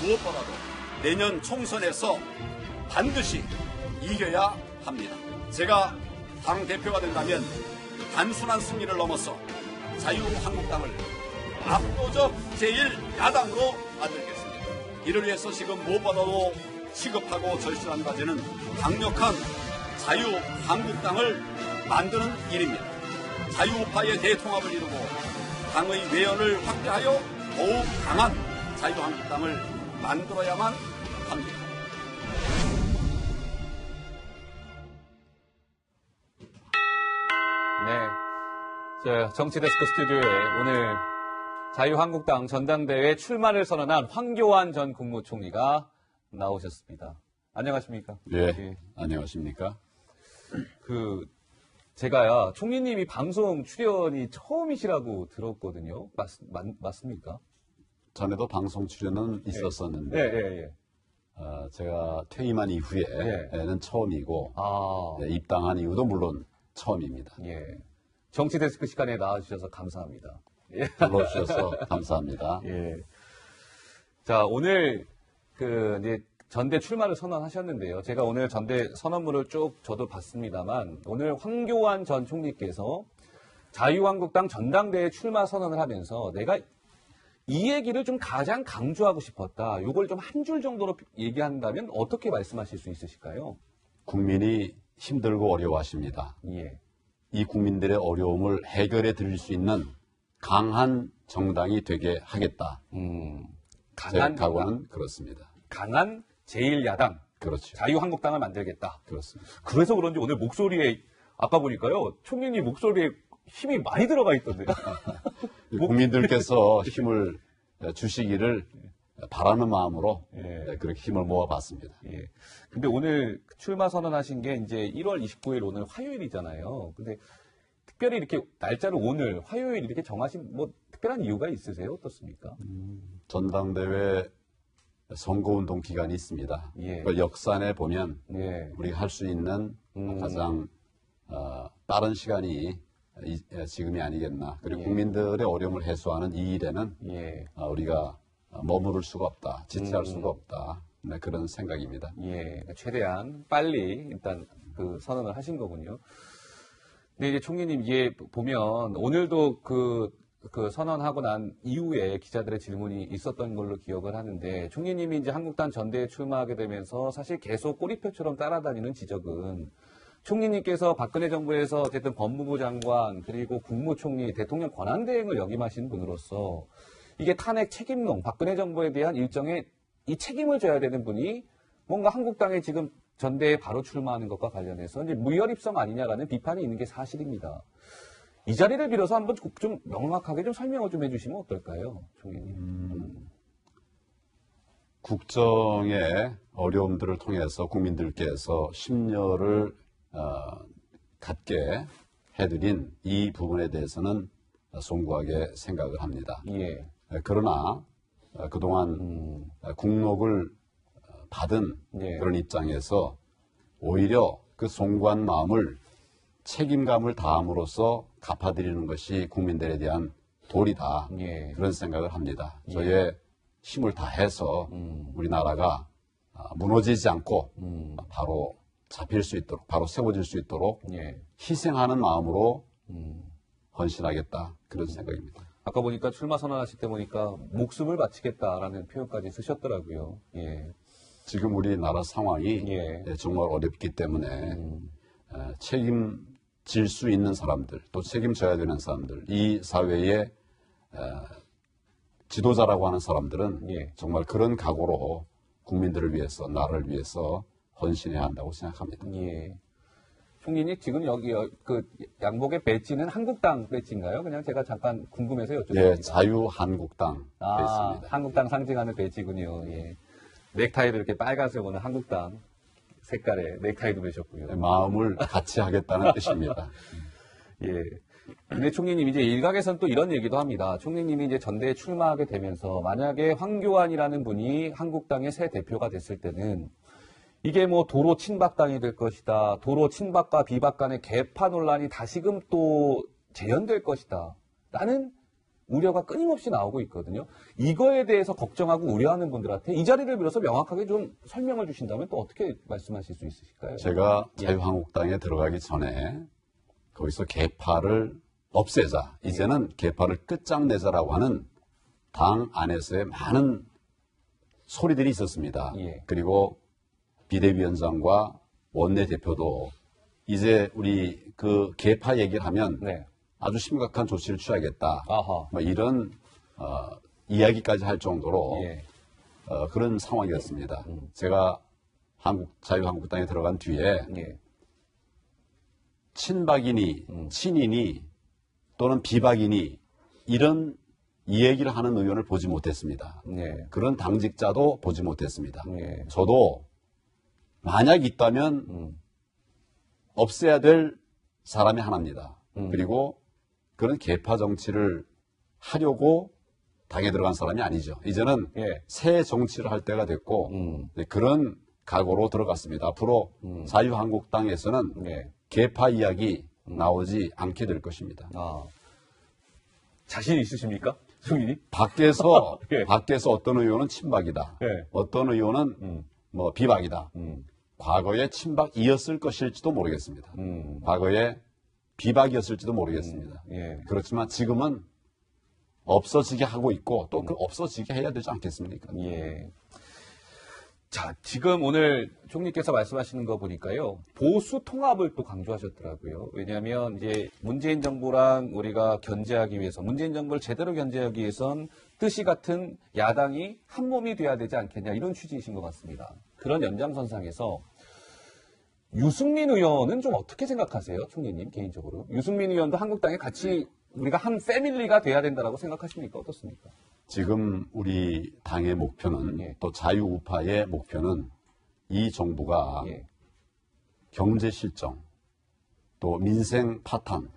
무엇보다도 내년 총선에서 반드시 이겨야 합니다. 제가 당대표가 된다면 단순한 승리를 넘어서 자유한국당을 압도적 제1야당으로 만들겠습니다. 이를 위해서 지금 무엇보다도 시급하고 절실한 과제는 강력한 자유한국당을 만드는 일입니다. 자유우파의 대통합을 이루고 당의 외연을 확대하여 더욱 강한 자유한국당을 만들어야만 합니다. 네, 정치데스크 스튜디오에 오늘 자유한국당 전당대회 출마를 선언한 황교안 전 국무총리가 나오셨습니다. 안녕하십니까? 네, 안녕하십니까? 제가야 총리님이 방송 출연이 처음이시라고 들었거든요. 맞습니까? 전에도 방송 출연은 있었었는데, 네. 제가 퇴임한 이후에는 처음이고, 입당한 이후도 물론 처음입니다. 예. 정치데스크 시간에 나와주셔서 감사합니다. 예. 불러주셔서 감사합니다. 예. 자, 오늘 이제 전대 출마를 선언하셨는데요. 제가 오늘 전대 선언문을 쭉 저도 봤습니다만, 오늘 황교안 전 총리께서 자유한국당 전당대회 출마 선언을 하면서 내가 이 얘기를 좀 가장 강조하고 싶었다. 이걸 좀 한 줄 정도로 얘기한다면 어떻게 말씀하실 수 있으실까요? 국민이 힘들고 어려워하십니다. 예. 이 국민들의 어려움을 해결해 드릴 수 있는 강한 정당이 되게 하겠다. 제 각오는 그렇습니다. 강한 제1야당. 그렇죠. 자유한국당을 만들겠다. 그렇습니다. 그래서 그런지 오늘 목소리에, 아까 보니까요, 총리님 목소리에 힘이 많이 들어가 있던데요. 국민들께서 힘을 주시기를 바라는 마음으로 그렇게 힘을 모아봤습니다. 예. 근데 오늘 출마 선언하신 게 이제 1월 29일 오늘 화요일이잖아요. 근데 특별히 이렇게 날짜를 오늘 화요일 이렇게 정하신 특별한 이유가 있으세요? 어떻습니까? 전당대회 선거운동 기간이 있습니다. 예. 그 역산에 보면 우리가 할 수 있는 가장 빠른 시간이 지금이 아니겠나. 그리고 국민들의 어려움을 해소하는 이 일에는 우리가 머무를 수가 없다. 지체할 수가 없다. 네, 그런 생각입니다. 예. 최대한 빨리 일단 선언을 하신 거군요. 근데 이제 총리님 이게 보면 오늘도 선언하고 난 이후에 기자들의 질문이 있었던 걸로 기억을 하는데, 총리님이 이제 한국당 전대에 출마하게 되면서 사실 계속 꼬리표처럼 따라다니는 지적은 총리님께서 박근혜 정부에서 어쨌든 법무부 장관 그리고 국무총리 대통령 권한대행을 역임하신 분으로서 이게 탄핵 책임론, 박근혜 정부에 대한 일정의 이 책임을 져야 되는 분이 뭔가 한국당에 지금 전대에 바로 출마하는 것과 관련해서 이제 무혈입성 아니냐라는 비판이 있는 게 사실입니다. 이 자리를 빌어서 한번 좀 명확하게 좀 설명을 좀 해주시면 어떨까요, 총리님? 국정의 어려움들을 통해서 국민들께서 심려를 갖게 해드린 이 부분에 대해서는 송구하게 생각을 합니다. 예. 그러나 그동안 국록을 받은 그런 입장에서 오히려 그 송구한 마음을 책임감을 다함으로써 갚아드리는 것이 국민들에 대한 도리다. 그런 생각을 합니다. 저의 힘을 다해서 우리나라가 무너지지 않고 바로 잡힐 수 있도록, 바로 세워질 수 있도록 희생하는 마음으로 헌신하겠다. 그런 생각입니다. 아까 보니까 출마 선언하실 때 보니까 목숨을 바치겠다라는 표현까지 쓰셨더라고요. 예. 지금 우리나라 상황이 정말 어렵기 때문에 책임질 수 있는 사람들, 또 책임져야 되는 사람들, 이 사회의 지도자라고 하는 사람들은 정말 그런 각오로 국민들을 위해서, 나라를 위해서 헌신해야 한다고 생각합니다. 예. 총리님, 지금 여기 양복의 배지는 한국당 배지인가요? 그냥 제가 잠깐 궁금해서 여쭤봅니다. 예, 자유한국당 배지입니다. 한국당 상징하는 배지군요. 예. 넥타이도 이렇게 빨간색 오는 한국당 색깔의 넥타이도 매셨고요. 마음을 같이 하겠다는 뜻입니다. 예. 근데 총리님 이제 일각에서는 또 이런 얘기도 합니다. 총리님이 이제 전대에 출마하게 되면서 만약에 황교안이라는 분이 한국당의 새 대표가 됐을 때는 이게 도로 친박당이 될 것이다. 도로 친박과 비박 간의 계파 논란이 다시금 또 재현될 것이다. 라는 우려가 끊임없이 나오고 있거든요. 이거에 대해서 걱정하고 우려하는 분들한테 이 자리를 빌어서 명확하게 좀 설명을 주신다면 또 어떻게 말씀하실 수 있으실까요? 제가 자유한국당에 들어가기 전에 거기서 계파를 없애자, 이제는 계파를 끝장내자라고 하는 당 안에서의 많은 소리들이 있었습니다. 예. 그리고 비대위원장과 원내대표도 이제 우리 그 계파 얘기를 하면 네. 아주 심각한 조치를 취하겠다. 아하. 뭐 이런 이야기까지 할 정도로 예. 그런 상황이었습니다. 제가 자유한국당에 들어간 뒤에 예. 친박이니 친이니 또는 비박이니 이런 이 얘기를 하는 의원을 보지 못했습니다. 예. 그런 당직자도 보지 못했습니다. 예. 저도 만약 있다면 없애야 될 사람이 하나입니다. 그리고 그런 계파 정치를 하려고 당에 들어간 사람이 아니죠. 이제는 예. 새 정치를 할 때가 됐고 네, 그런 각오로 들어갔습니다. 앞으로 자유한국당에서는 예. 계파 이야기 나오지 않게 될 것입니다. 아. 자신 있으십니까? 총리님? 밖에서 예. 밖에서 어떤 의원은 친박이다. 예. 어떤 의원은 뭐 비박이다. 과거에 친박이었을 것일지도 모르겠습니다. 과거에 비박이었을지도 모르겠습니다. 예. 그렇지만 지금은 없어지게 하고 있고 또 그 없어지게 해야 되지 않겠습니까? 예. 자, 지금 오늘 총리께서 말씀하시는 거 보니까요. 보수 통합을 또 강조하셨더라고요. 왜냐하면 이제 문재인 정부랑 우리가 견제하기 위해서, 문재인 정부를 제대로 견제하기 위해선 뜻이 같은 야당이 한 몸이 돼야 되지 않겠냐, 이런 취지이신 것 같습니다. 그런 연장선상에서 유승민 의원은 좀 어떻게 생각하세요? 총리님 개인적으로. 유승민 의원도 한국당에 같이 우리가 한 패밀리가 돼야 된다고 생각하십니까? 어떻습니까? 지금 우리 당의 목표는 예. 또 자유우파의 목표는 이 정부가 예. 경제 실정, 또 민생 파탄,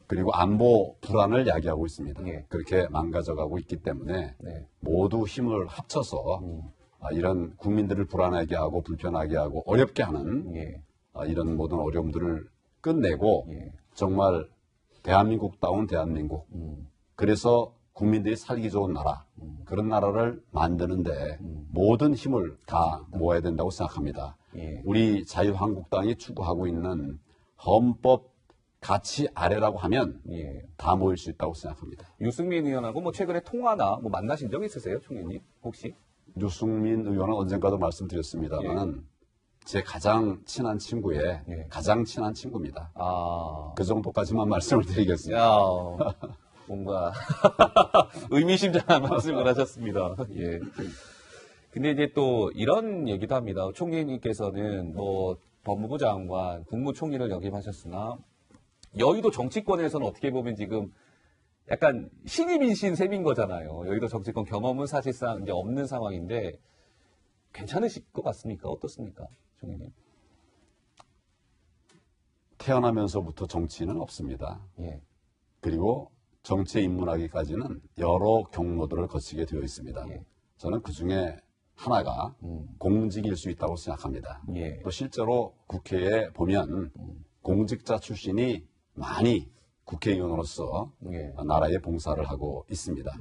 그리고 안보 불안을 야기하고 있습니다. 예. 그렇게 망가져가고 있기 때문에 네. 모두 힘을 합쳐서 이런 국민들을 불안하게 하고 불편하게 하고 어렵게 하는 예. 이런 모든 어려움들을 끝내고 예. 정말 대한민국다운 대한민국, 그래서 국민들이 살기 좋은 나라, 그런 나라를 만드는데 모든 힘을 다 모아야 된다고 생각합니다. 예. 우리 자유한국당이 추구하고 있는 헌법 가치 아래라고 하면 예. 다 모일 수 있다고 생각합니다. 유승민 의원하고 뭐 최근에 통화나 뭐 만나신 적 있으세요, 총리님? 혹시? 유승민 의원은 언젠가도 말씀드렸습니다만 제 가장 친한 친구의 예. 가장 친한 친구입니다. 아. 그 정도까지만 말씀을 드리겠습니다. 야, 뭔가 의미심장한 말씀을 하셨습니다. 예. 근데 이제 또 이런 얘기도 합니다. 총리님께서는 뭐 법무부 장관, 국무총리를 역임하셨으나 여의도 정치권에서는 어떻게 보면 지금 약간 신입이신 셈인 거잖아요. 여의도 정치권 경험은 사실상 이제 없는 상황인데 괜찮으실 것 같습니까? 어떻습니까, 총리님? 태어나면서부터 정치인은 없습니다. 예. 그리고 정치에 입문하기까지는 여러 경로들을 거치게 되어 있습니다. 예. 저는 그 중에 하나가 공직일 수 있다고 생각합니다. 예. 또 실제로 국회에 보면 공직자 출신이 많이 국회의원으로서 예. 나라에 봉사를 하고 있습니다.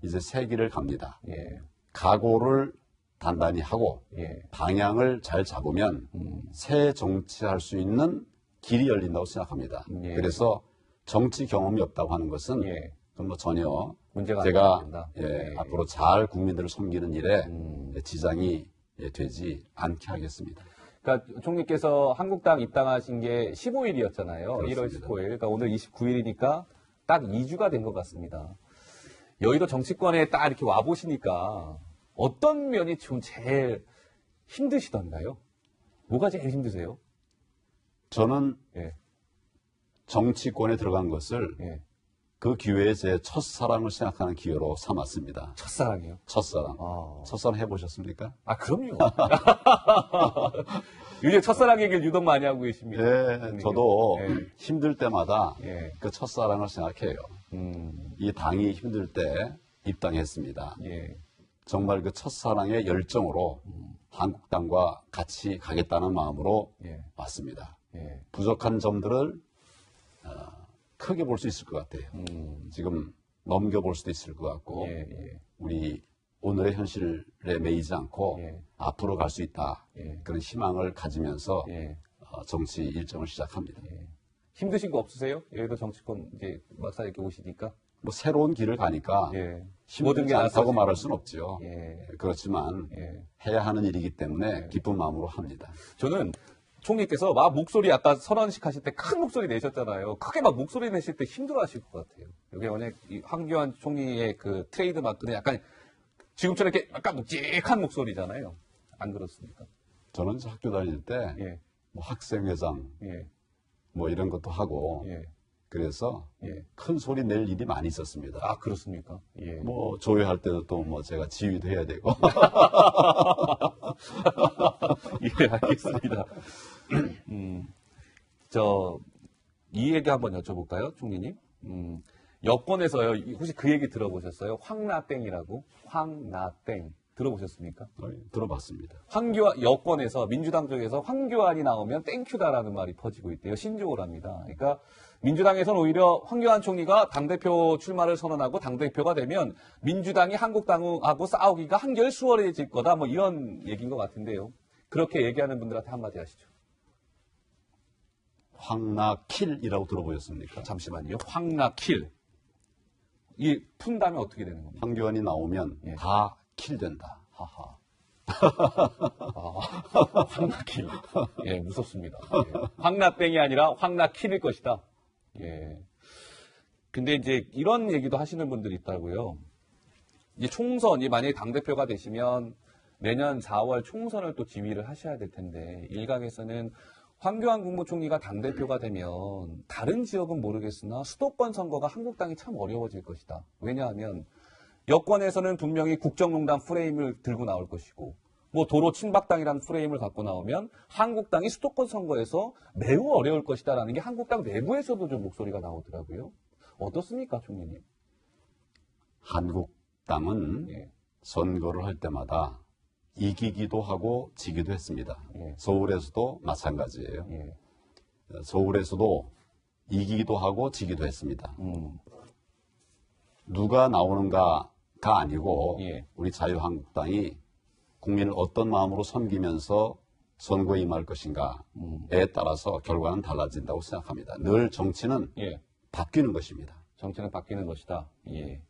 이제 새 길을 갑니다. 예. 각오를 단단히 하고 예. 방향을 잘 잡으면 새 정치할 수 있는 길이 열린다고 생각합니다. 예. 그래서 정치 경험이 없다고 하는 것은 예. 그건 뭐 전혀 문제가 제가 안 된다. 예, 예. 앞으로 잘 국민들을 섬기는 일에 지장이 되지 않게 하겠습니다. 그러니까 총리께서 한국당 입당하신 게 15일이었잖아요. 그렇습니다. 1월 15일. 그러니까 오늘 29일이니까 딱 2주가 된 것 같습니다. 여의도 정치권에 딱 이렇게 와 보시니까 어떤 면이 좀 제일 힘드시던가요? 뭐가 제일 힘드세요? 저는 예. 정치권에 들어간 것을 예. 그 기회에 제 첫사랑을 생각하는 기회로 삼았습니다. 첫사랑이요? 첫사랑. 아, 첫사랑 해보셨습니까? 그럼요. 요즘 첫사랑 얘기를 유독 많이 하고 계십니다. 예, 저도 예. 힘들 때마다 예. 그 첫사랑을 생각해요. 이 당이 힘들 때 입당했습니다. 예. 정말 그 첫사랑의 열정으로 한국당과 같이 가겠다는 마음으로 예. 왔습니다. 예. 부족한 점들을 크게 볼 수 있을 것 같아요. 지금 넘겨볼 수도 있을 것 같고 예, 예. 우리 오늘의 현실에 매이지 않고 예. 앞으로 갈 수 있다. 예. 그런 희망을 가지면서 예. 정치 일정을 시작합니다. 예. 힘드신 거 없으세요? 여의도 정치권 이제 막상 이렇게 오시니까. 뭐 새로운 길을 가니까 예. 모든 힘들지 게 않다고 낯설지. 말할 수는 없죠. 예. 그렇지만 예. 해야 하는 일이기 때문에 기쁜 마음으로 합니다. 저는 총리께서 막 목소리 아까 선언식 하실 때 큰 목소리 내셨잖아요. 크게 막 목소리 내실 때 힘들어 하실 것 같아요. 여기 만약 이 황교안 총리의 그 트레이드 마크는 약간 지금처럼 이렇게 약간 묵직한 목소리잖아요. 안 그렇습니까? 저는 이제 학교 다닐 때 예. 뭐 학생회장 예. 뭐 이런 것도 하고 예. 그래서 예. 큰 소리 낼 일이 많이 있었습니다. 아, 그렇습니까? 예. 뭐 조회할 때도 또 뭐 제가 지휘도 해야 되고 예, 알겠습니다. 이 얘기 한번 여쭤볼까요, 총리님? 여권에서요, 혹시 그 얘기 들어보셨어요? 황나땡이라고? 황나땡. 들어보셨습니까? 들어봤습니다. 여권에서, 민주당 쪽에서 황교안이 나오면 땡큐다라는 말이 퍼지고 있대요. 신조어랍니다. 그러니까, 민주당에서는 오히려 황교안 총리가 당대표 출마를 선언하고 당대표가 되면 민주당이 한국당하고 싸우기가 한결 수월해질 거다. 뭐 이런 얘기인 것 같은데요. 그렇게 얘기하는 분들한테 한마디 하시죠. 황나킬이라고 들어보셨습니까? 잠시만요. 황나킬. 이 푼다면 어떻게 되는 겁니까? 황교안이 나오면 예. 다 킬된다. 하하. 황나킬. 예, 무섭습니다. 예. 황나땡이 아니라 황나킬일 것이다. 예. 근데 이제 이런 얘기도 하시는 분들이 있다고요. 이제 총선이 만약에 당대표가 되시면 내년 4월 총선을 또 지휘를 하셔야 될 텐데 일각에서는 황교안 국무총리가 당대표가 되면 다른 지역은 모르겠으나 수도권 선거가 한국당이 참 어려워질 것이다. 왜냐하면 여권에서는 분명히 국정농단 프레임을 들고 나올 것이고 뭐 도로 친박당이라는 프레임을 갖고 나오면 한국당이 수도권 선거에서 매우 어려울 것이다라는 게 한국당 내부에서도 좀 목소리가 나오더라고요. 어떻습니까, 총리님? 한국당은 예. 선거를 할 때마다 이기기도 하고 지기도 했습니다. 예. 서울에서도 마찬가지예요. 예. 서울에서도 이기기도 하고 지기도 했습니다. 음. 누가 나오는가가 아니고 예. 우리 자유한국당이 국민을 어떤 마음으로 섬기면서 선거에 임할 것인가에 따라서 결과는 달라진다고 생각합니다. 늘 정치는 예. 바뀌는 것입니다. 정치는 바뀌는 것이다. 예.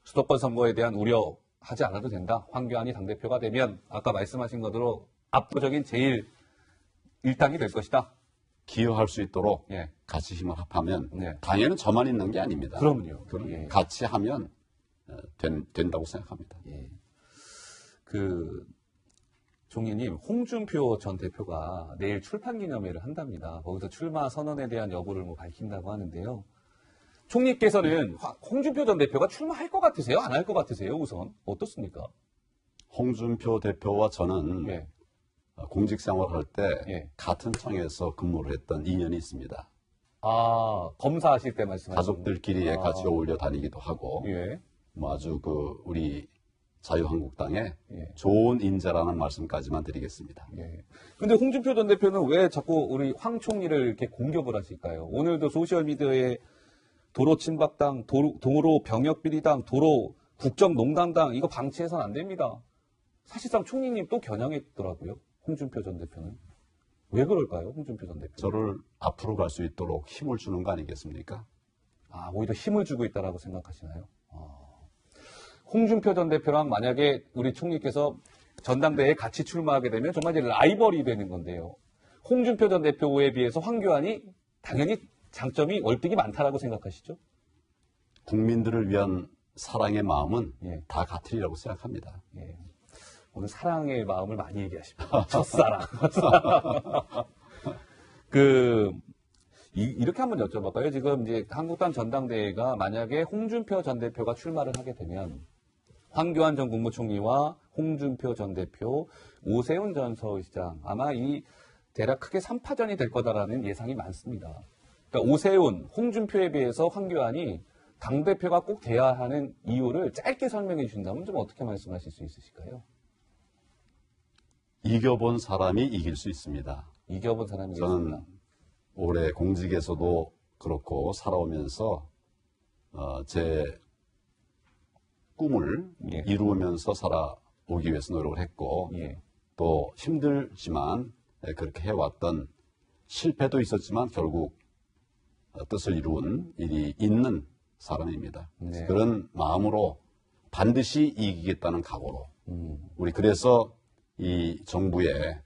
수도권 선거에 대한 우려하지 않아도 된다. 황교안이 당대표가 되면 아까 말씀하신 것으로 압도적인 제1일당이 될 것이다. 기여할 수 있도록 예. 같이 힘을 합하면 네. 당에는 저만 있는 게 아닙니다. 그럼요. 그럼 예. 같이 하면 된다고 생각합니다. 예. 종리님, 홍준표 전 대표가 내일 출판 기념회를 한답니다. 거기서 출마 선언에 대한 여부를 뭐 밝힌다고 하는데요. 총리께서는 홍준표 전 대표가 출마할 것 같으세요? 안 할 것 같으세요? 우선 어떻습니까? 홍준표 대표와 저는 예. 공직 생활할 때 예. 같은 청에서 근무를 했던 인연이 있습니다. 아, 검사하실 때 말씀하신 가족들끼리 같이 어울려 다니기도 하고 예. 뭐 아주 우리 자유한국당의 예. 좋은 인재라는 말씀까지만 드리겠습니다. 예. 근데 홍준표 전 대표는 왜 자꾸 우리 황 총리를 이렇게 공격을 하실까요? 오늘도 소셜미디어에 도로 친박당, 도로 병역비리당, 도로 국정농단당 이거 방치해서는 안 됩니다. 사실상 총리님 또 겨냥했더라고요. 홍준표 전 대표는. 왜 그럴까요? 홍준표 전 대표. 저를 앞으로 갈 수 있도록 힘을 주는 거 아니겠습니까? 아, 오히려 힘을 주고 있다라고 생각하시나요? 홍준표 전 대표랑 만약에 우리 총리께서 전당대회에 같이 출마하게 되면 정말 이제 라이벌이 되는 건데요. 홍준표 전 대표에 비해서 황교안이 당연히 장점이 월등히 많다라고 생각하시죠? 국민들을 위한 사랑의 마음은 예. 다 같으리라고 생각합니다. 예. 오늘 사랑의 마음을 많이 얘기하십니다. 첫사랑. 이렇게 한번 여쭤볼까요? 지금 이제 한국당 전당대회가 만약에 홍준표 전 대표가 출마를 하게 되면 황교안 전 국무총리와 홍준표 전 대표, 오세훈 전 서울시장 아마 이 대략 크게 3파전이 될 거다라는 예상이 많습니다. 그러니까 오세훈, 홍준표에 비해서 황교안이 당대표가 꼭 돼야 하는 이유를 짧게 설명해 주신다면 좀 어떻게 말씀하실 수 있으실까요? 이겨본 사람이 이길 수 있습니다. 이겨본 사람이 저는 있습니다. 올해 공직에서도 그렇고 살아오면서 제 꿈을 예. 이루면서 살아오기 위해서 노력을 했고 예. 또 힘들지만 그렇게 해왔던 실패도 있었지만 결국 뜻을 이룬 일이 있는 사람입니다. 네. 그런 마음으로 반드시 이기겠다는 각오로 우리 그래서 이 정부의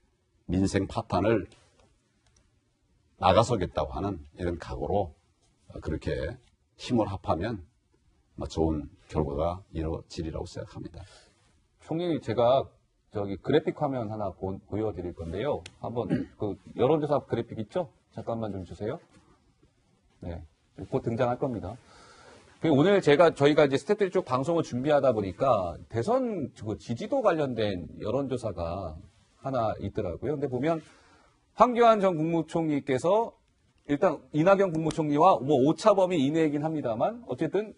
민생 파탄을 나가서겠다고 하는 이런 각오로 그렇게 힘을 합하면 좋은 결과가 이루어지리라고 생각합니다. 총리님, 제가 저기 그래픽 화면 하나 보여드릴 건데요. 한번 그 여론조사 그래픽 있죠? 잠깐만 좀 주세요. 네, 곧 등장할 겁니다. 오늘 저희가 이제 스태프들이 쭉 방송을 준비하다 보니까 대선 지지도 관련된 여론조사가 하나 있더라고요. 근데 보면 황교안 전 국무총리께서 일단 이낙연 국무총리와 뭐 오차범위 이내이긴 합니다만 어쨌든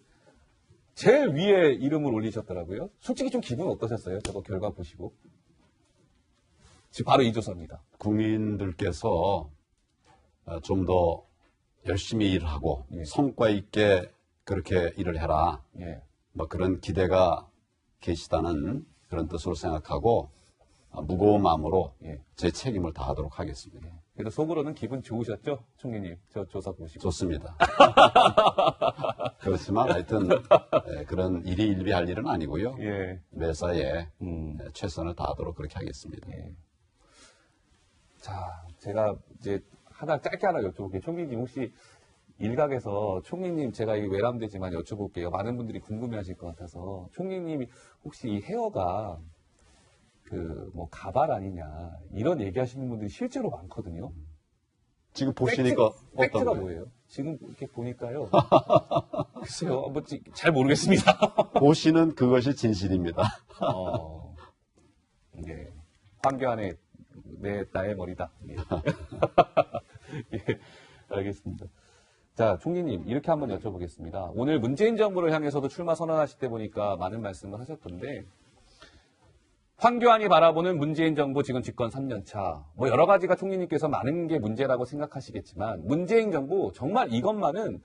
제일 위에 이름을 올리셨더라고요. 솔직히 좀 기분 어떠셨어요? 저거 결과 보시고. 지금 바로 이 조사입니다. 국민들께서 좀 더 열심히 일하고 예. 성과 있게 그렇게 일을 해라. 예. 그런 기대가 계시다는 그런 뜻으로 생각하고 무거운 마음으로 예. 제 책임을 다하도록 하겠습니다. 그래도 속으로는 기분 좋으셨죠? 총리님, 저 조사 보시고. 좋습니다. 그렇지만 하여튼 그런 일희일비할 일은 아니고요. 예. 매사에 최선을 다하도록 그렇게 하겠습니다. 예. 자, 제가 이제 짧게 하나 여쭤볼게요. 총리님 혹시 일각에서 총리님 제가 이 외람되지만 여쭤볼게요. 많은 분들이 궁금해하실 것 같아서 총리님이 혹시 이 헤어가 뭐 가발 아니냐 이런 얘기하시는 분들이 실제로 많거든요. 지금 보시니까 팩트가 어떤 거예요? 뭐예요? 지금 이렇게 보니까요. 글쎄요, 잘 모르겠습니다. 보시는 그것이 진실입니다. 네. 황교안의 나의 머리다. 예. 예, 알겠습니다. 자, 총리님, 이렇게 한번 여쭤보겠습니다. 오늘 문재인 정부를 향해서도 출마 선언하실 때 보니까 많은 말씀을 하셨던데, 황교안이 바라보는 문재인 정부 지금 집권 3년 차, 여러 가지가 총리님께서 많은 게 문제라고 생각하시겠지만, 문재인 정부 정말 이것만은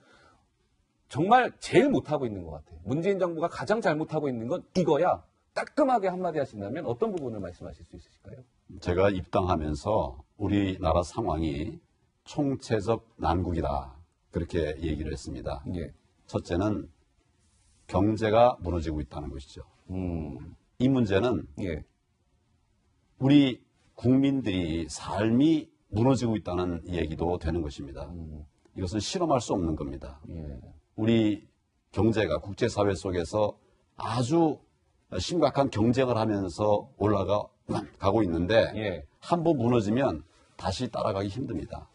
정말 제일 못하고 있는 것 같아요. 문재인 정부가 가장 잘못하고 있는 건 이거야. 따끔하게 한마디 하신다면 어떤 부분을 말씀하실 수 있으실까요? 제가 입당하면서 우리나라 상황이 총체적 난국이다. 그렇게 얘기를 했습니다. 예. 첫째는 경제가 무너지고 있다는 것이죠. 이 문제는 예. 우리 국민들이 삶이 무너지고 있다는 얘기도 되는 것입니다. 이것은 실험할 수 없는 겁니다. 예. 우리 경제가 국제사회 속에서 아주 심각한 경쟁을 하면서 올라가고 있는데 예. 한번 무너지면 다시 따라가기 힘듭니다.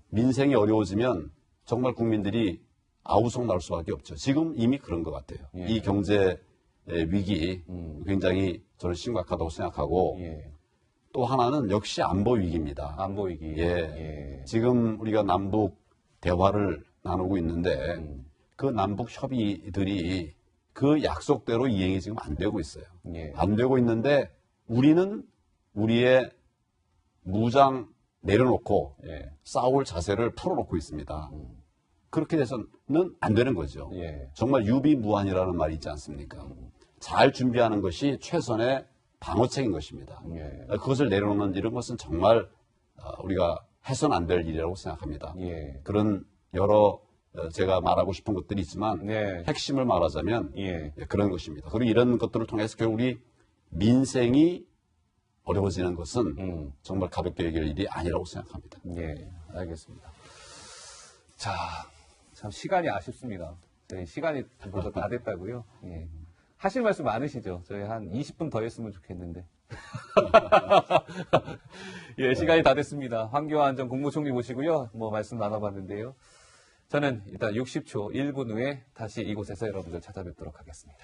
민생이 어려워지면 정말 국민들이 아우성 날 수밖에 없죠. 지금 이미 그런 것 같아요. 예. 이 경제 위기 굉장히 저는 심각하다고 생각하고 예. 또 하나는 역시 안보 위기입니다. 안보 위기. 예. 지금 우리가 남북 대화를 나누고 있는데 그 남북 협의들이 그 약속대로 이행이 지금 안 되고 있어요. 예. 안 되고 있는데 우리는 우리의 무장 내려놓고 예. 싸울 자세를 풀어놓고 있습니다. 그렇게 돼서는 안 되는 거죠. 예. 정말 유비무환이라는 말이 있지 않습니까? 잘 준비하는 것이 최선의 방어책인 것입니다. 예. 그것을 내려놓는 이런 것은 정말 우리가 해서는 안 될 일이라고 생각합니다. 예. 그런 여러 제가 말하고 싶은 것들이 있지만 네. 핵심을 말하자면 예. 그런 것입니다. 그리고 이런 것들을 통해서 결국 우리 민생이 어려워지는 것은 정말 가볍게 얘기할 일이 아니라고 생각합니다. 예, 알겠습니다. 자, 참 시간이 아쉽습니다. 저희 시간이 벌써 다 됐다고요. 예. 하실 말씀 많으시죠? 저희 한 20분 더 했으면 좋겠는데. 예, 시간이 다 됐습니다. 황교안 전 국무총리 모시고요. 말씀 나눠봤는데요. 저는 일단 60초 1분 후에 다시 이곳에서 여러분들 찾아뵙도록 하겠습니다.